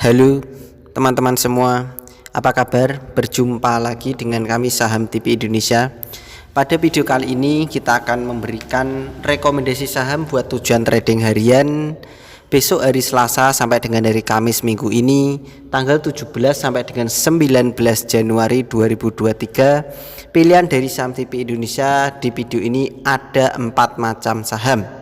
Halo teman-teman semua, apa kabar? Berjumpa lagi dengan kami Saham TV Indonesia. Pada video kali ini kita akan memberikan rekomendasi saham buat tujuan trading harian besok hari Selasa sampai dengan hari Kamis minggu ini, tanggal 17 sampai dengan 19 Januari 2023. Pilihan dari Saham TV Indonesia di video ini ada 4 macam saham.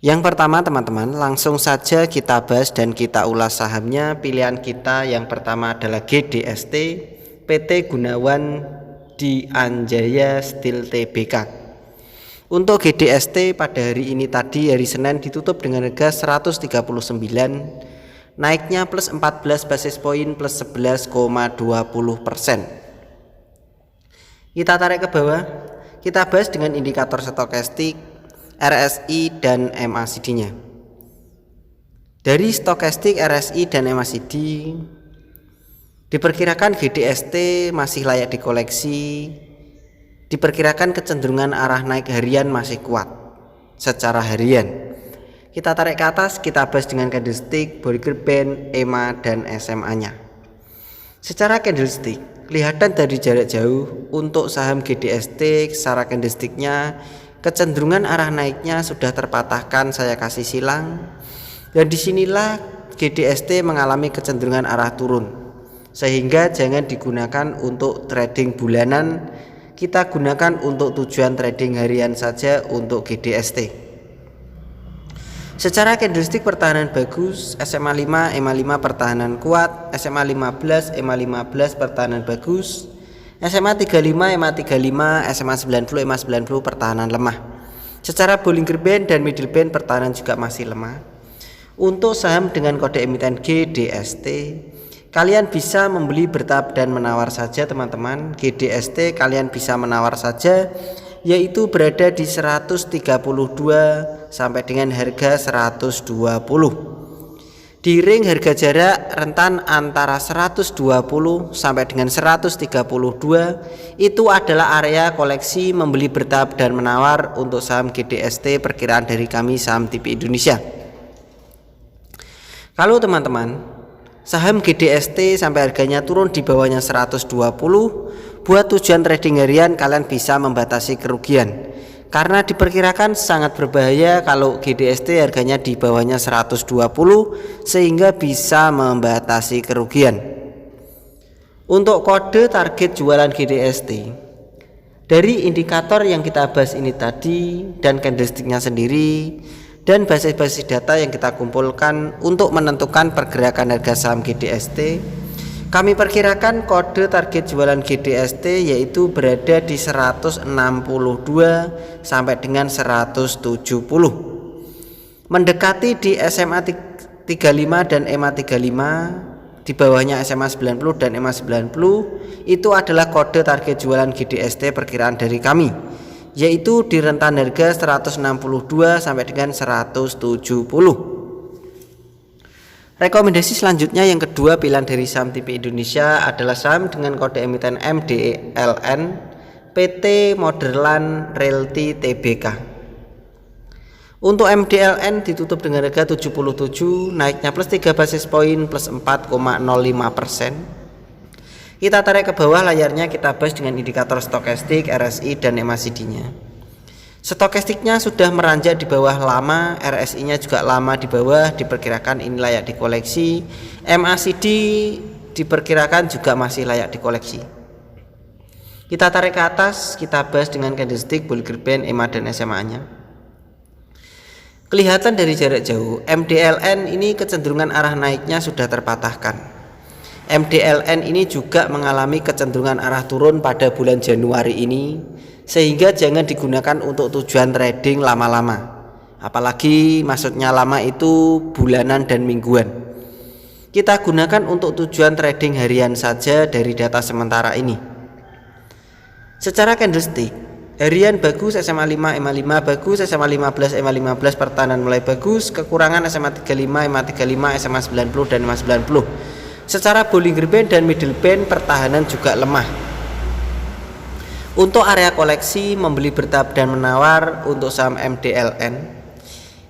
Yang pertama teman-teman, langsung saja kita bahas dan kita ulas sahamnya. Pilihan kita yang pertama adalah GDST, PT Gunawan Dianjaya Steel Tbk. Untuk GDST pada hari ini tadi hari Senin ditutup dengan harga 139, naiknya plus 14 basis poin plus 11,20%. Kita tarik ke bawah, kita bahas dengan indikator stokastik, RSI dan MACD-nya. Dari stokastik, RSI dan MACD diperkirakan GDST masih layak dikoleksi. Diperkirakan kecenderungan arah naik harian masih kuat secara harian. Kita tarik ke atas, kita bahas dengan candlestick, Bollinger Band, EMA dan SMA-nya. Secara candlestick, kelihatan dari jarak jauh untuk saham GDST secara candlesticknya kecenderungan arah naiknya sudah terpatahkan, saya kasih silang. Dan disinilah GDST mengalami kecenderungan arah turun, sehingga jangan digunakan untuk trading bulanan. Kita gunakan untuk tujuan trading harian saja untuk GDST. Secara candlestick pertahanan bagus, SMA 5, EMA 5 pertahanan kuat, SMA 15, EMA 15 pertahanan bagus, SMA 35, EMA 35, SMA 90, EMA 90 pertahanan lemah. Secara Bollinger Band dan Middle Band pertahanan juga masih lemah. Untuk saham dengan kode emiten GDST, kalian bisa membeli bertahap dan menawar saja teman-teman. GDST kalian bisa menawar saja, yaitu berada di 132 sampai dengan harga 120. Di ring harga jarak rentan antara 120 sampai dengan 132 itu adalah area koleksi membeli bertahap dan menawar untuk saham GDST perkiraan dari kami Saham TV Indonesia. Kalau teman-teman saham GDST sampai harganya turun di bawahnya 120, buat tujuan trading harian kalian bisa membatasi kerugian. Karena diperkirakan sangat berbahaya kalau GDST harganya di bawahnya 120 sehingga bisa membatasi kerugian. Untuk kode target jualan GDST, dari indikator yang kita bahas ini tadi dan candlesticknya sendiri dan basis-basis data yang kita kumpulkan untuk menentukan pergerakan harga saham GDST, kami perkirakan kode target jualan GDST yaitu berada di 162 sampai dengan 170. Mendekati di SMA 35 dan EMA 35, di bawahnya SMA 90 dan EMA 90, itu adalah kode target jualan GDST perkiraan dari kami, yaitu di rentan harga 162 sampai dengan 170. Rekomendasi selanjutnya yang kedua pilihan dari Saham TV Indonesia adalah saham dengan kode emiten MDLN PT Moderland Realty Tbk. Untuk MDLN ditutup dengan harga 77, naiknya plus 3 basis poin plus 4,05%. Kita tarik ke bawah layarnya, kita bahas dengan indikator stokastik, RSI dan MACD-nya. Stokastiknya sudah meranjak di bawah lama, RSI-nya juga lama di bawah, diperkirakan ini layak dikoleksi. MACD diperkirakan juga masih layak dikoleksi. Kita tarik ke atas, kita bahas dengan candlestick, Bollinger Band, EMA dan SMA-nya. Kelihatan dari jarak jauh, MDLN ini kecenderungan arah naiknya sudah terpatahkan. MDLN ini juga mengalami kecenderungan arah turun pada bulan Januari ini, sehingga jangan digunakan untuk tujuan trading lama-lama, apalagi maksudnya lama itu bulanan dan mingguan. Kita gunakan untuk tujuan trading harian saja dari data sementara ini. Secara candlestick harian bagus, SMA 5, EMA 5 bagus, SMA 15, EMA 15 pertahanan mulai bagus, kekurangan SMA 35, EMA 35, SMA 90 dan EMA 90. Secara Bollinger Band dan Middle Band pertahanan juga lemah. Untuk area koleksi membeli bertahap dan menawar untuk saham MDLN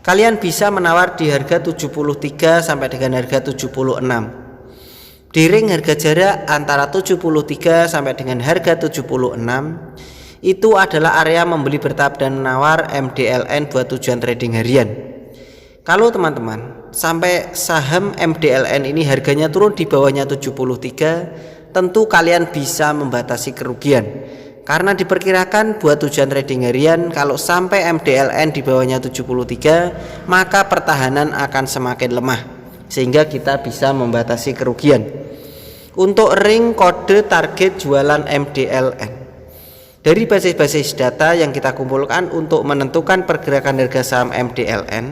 kalian bisa menawar di harga 73 sampai dengan harga 76. Di ring harga jarak antara 73 sampai dengan harga 76 itu adalah area membeli bertahap dan menawar MDLN buat tujuan trading harian. Kalau teman-teman sampai saham MDLN ini harganya turun di bawahnya 73, tentu kalian bisa membatasi kerugian. Karena diperkirakan buat tujuan trading harian kalau sampai MDLN di bawahnya 73, maka pertahanan akan semakin lemah sehingga kita bisa membatasi kerugian. Untuk ring kode target jualan MDLN, dari basis-basis data yang kita kumpulkan untuk menentukan pergerakan harga saham MDLN,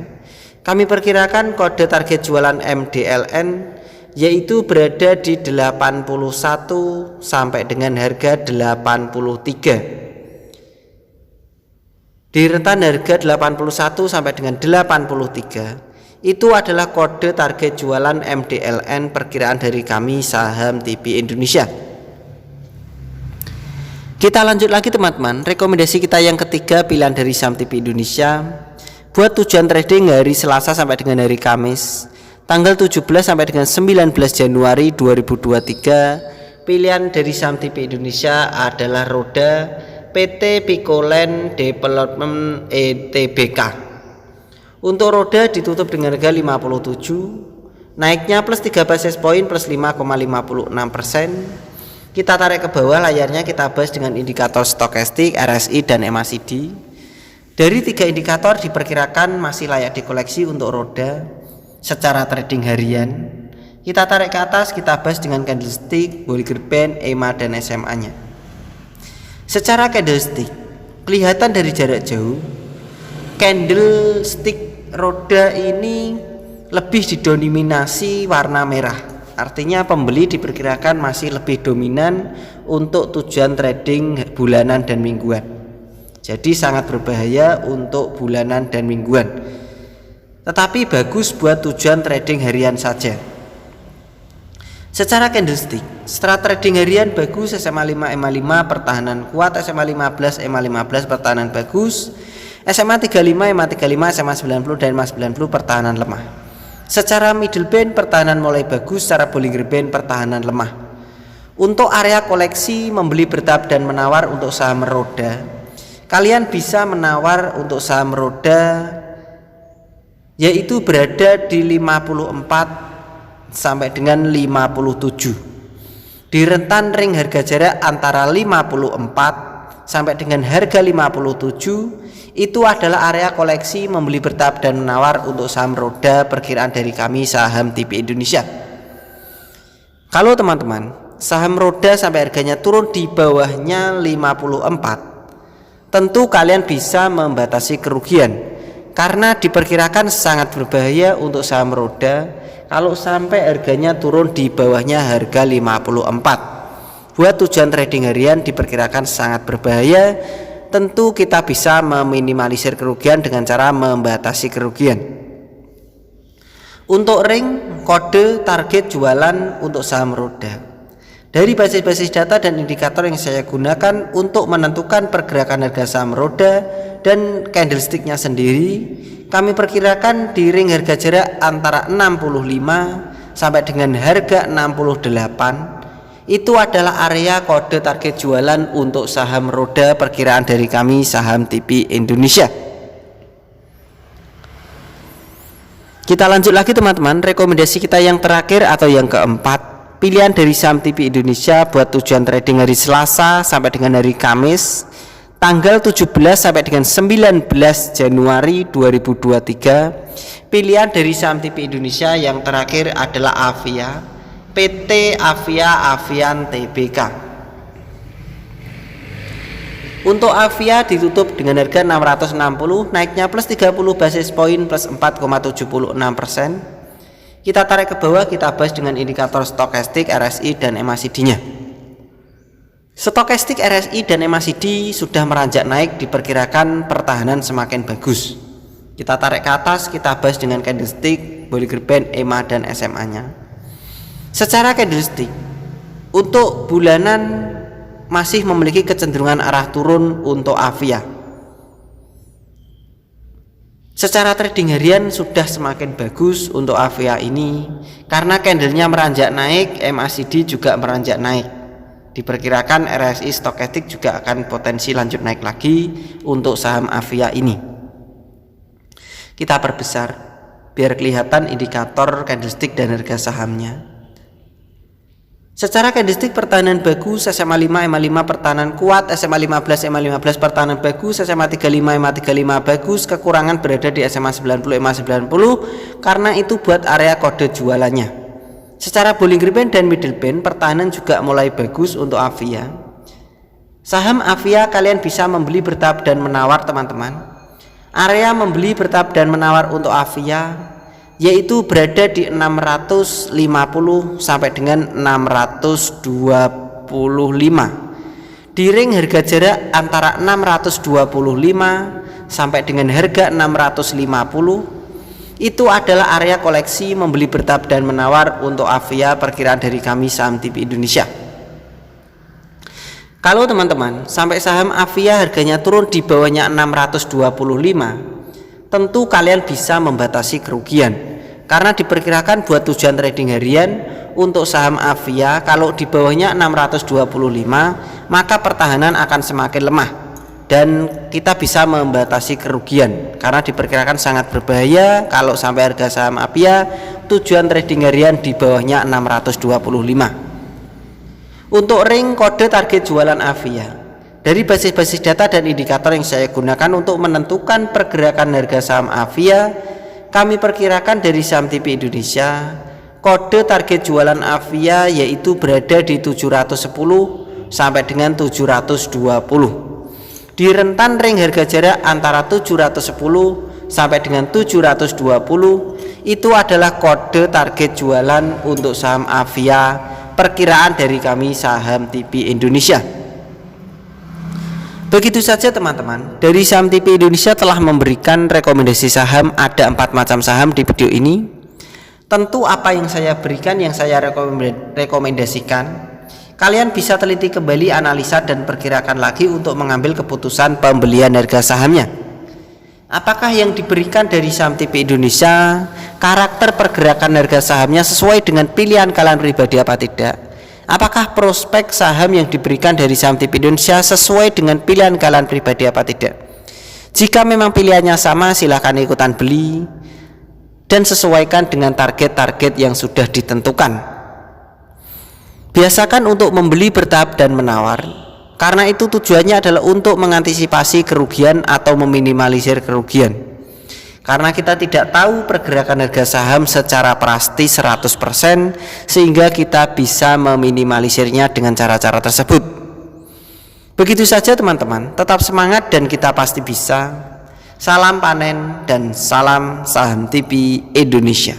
kami perkirakan kode target jualan MDLN yaitu berada di 81 sampai dengan harga 83. Di rentan harga 81 sampai dengan 83 itu adalah kode target jualan MDLN perkiraan dari kami saham TP Indonesia. Kita lanjut lagi teman-teman, rekomendasi kita yang ketiga pilihan dari saham TP Indonesia buat tujuan trading hari Selasa sampai dengan hari Kamis tanggal 17 sampai dengan 19 Januari 2023. Pilihan dari saham TP Indonesia adalah roda PT Picoland Development ETBK. Untuk roda ditutup dengan harga 57, naiknya plus 3 basis point plus 5,56%. Kita tarik ke bawah layarnya, kita bahas dengan indikator stokastik, RSI dan MACD. Dari 3 indikator diperkirakan masih layak dikoleksi untuk roda secara trading harian. Kita tarik ke atas, kita bahas dengan candlestick, Bollinger Band, EMA dan SMA-nya. Secara candlestick, kelihatan dari jarak jauh, candlestick roda ini lebih didominasi warna merah. Artinya pembeli diperkirakan masih lebih dominan untuk tujuan trading bulanan dan mingguan. Jadi sangat berbahaya untuk bulanan dan mingguan, tetapi bagus buat tujuan trading harian saja. Secara candlestick, setelah trading harian bagus, SMA 5 EMA 5 pertahanan kuat, SMA 15 EMA 15 pertahanan bagus, SMA 35 EMA 35 SMA 90 dan EMA 90 pertahanan lemah. Secara middle band pertahanan mulai bagus, secara Bollinger Band pertahanan lemah. Untuk area koleksi membeli bertahap dan menawar untuk saham roda, kalian bisa menawar untuk saham roda yaitu berada di 54 sampai dengan 57. Di rentan ring harga jarak antara 54 sampai dengan harga 57 itu adalah area koleksi membeli bertahap dan menawar untuk saham roda perkiraan dari kami saham TP Indonesia. Kalau teman-teman saham roda sampai harganya turun di bawahnya 54, tentu kalian bisa membatasi kerugian. Karena diperkirakan sangat berbahaya untuk saham roda kalau sampai harganya turun di bawahnya harga 54. Buat tujuan trading harian diperkirakan sangat berbahaya. Tentu kita bisa meminimalisir kerugian dengan cara membatasi kerugian. Untuk ring kode target jualan untuk saham roda, dari basis-basis data dan indikator yang saya gunakan untuk menentukan pergerakan harga saham roda dan candlesticknya sendiri, kami perkirakan di ring harga jarak antara 65 sampai dengan harga 68 itu adalah area kode target jualan untuk saham roda perkiraan dari kami saham TP Indonesia. Kita lanjut lagi teman-teman, rekomendasi kita yang terakhir atau yang keempat, pilihan dari saham TP Indonesia buat tujuan trading hari Selasa sampai dengan hari Kamis tanggal 17 sampai dengan 19 Januari 2023. Pilihan dari saham TP Indonesia yang terakhir adalah Avia, PT Avia Avian Tbk. Untuk Avia ditutup dengan harga 660, naiknya plus 30 basis point plus 4,76%. Kita tarik ke bawah, kita bahas dengan indikator stokastik, RSI dan MACD-nya. Stokastik, RSI dan MACD sudah meranjak naik, diperkirakan pertahanan semakin bagus. Kita tarik ke atas, kita bahas dengan candlestick, Bollinger Band, EMA dan SMA-nya. Secara candlestick, untuk bulanan masih memiliki kecenderungan arah turun untuk Avia. Secara trading harian sudah semakin bagus untuk AVIA ini karena candlenya meranjak naik, MACD juga meranjak naik. Diperkirakan RSI Stochastic juga akan potensi lanjut naik lagi untuk saham AVIA ini. Kita perbesar biar kelihatan indikator candlestick dan harga sahamnya. Secara candlestick pertahanan bagus, SMA 5, EMA 5 pertahanan kuat, SMA 15, EMA 15 pertahanan bagus, SMA 35, EMA 35 bagus, kekurangan berada di SMA 90, EMA 90 karena itu buat area kode jualannya. Secara Bollinger Band dan Middle Band pertahanan juga mulai bagus untuk AVIA. Saham AVIA kalian bisa membeli bertahap dan menawar teman-teman. Area membeli bertahap dan menawar untuk AVIA yaitu berada di 650 sampai dengan 625 di ring harga jarak antara 625 sampai dengan harga 650. Itu adalah area koleksi membeli bertahap dan menawar untuk AVIA perkiraan dari kami Saham TV Indonesia. Kalau teman-teman sampai saham AVIA harganya turun di bawahnya 625, tentu kalian bisa membatasi kerugian. Karena diperkirakan buat tujuan trading harian untuk saham AVIA kalau di bawahnya 625 maka pertahanan akan semakin lemah dan kita bisa membatasi kerugian karena diperkirakan sangat berbahaya kalau sampai harga saham AVIA tujuan trading harian di bawahnya 625. Untuk ring kode target jualan AVIA dari basis-basis data dan indikator yang saya gunakan untuk menentukan pergerakan harga saham AVIA, kami perkirakan dari Saham TV Indonesia kode target jualan AVIA yaitu berada di 710 sampai dengan 720. Di rentan ring harga jarak antara 710 sampai dengan 720 itu adalah kode target jualan untuk saham AVIA perkiraan dari kami Saham TV Indonesia. Begitu saja teman-teman, dari Saham TV Indonesia telah memberikan rekomendasi saham, ada 4 macam saham di video ini. Tentu apa yang saya berikan, yang saya rekomendasikan, kalian bisa teliti kembali, analisa dan perkirakan lagi untuk mengambil keputusan pembelian harga sahamnya. Apakah yang diberikan dari Saham TV Indonesia, karakter pergerakan harga sahamnya sesuai dengan pilihan kalian pribadi apa tidak? Apakah prospek saham yang diberikan dari Saham TV Indonesia sesuai dengan pilihan kalian pribadi apa tidak? Jika memang pilihannya sama, silahkan ikutan beli dan sesuaikan dengan target-target yang sudah ditentukan. Biasakan untuk membeli bertahap dan menawar, karena itu tujuannya adalah untuk mengantisipasi kerugian atau meminimalisir kerugian. Karena kita tidak tahu pergerakan harga saham secara pasti 100%, sehingga kita bisa meminimalisirnya dengan cara-cara tersebut. Begitu saja teman-teman, tetap semangat dan kita pasti bisa. Salam panen dan salam Saham TV Indonesia.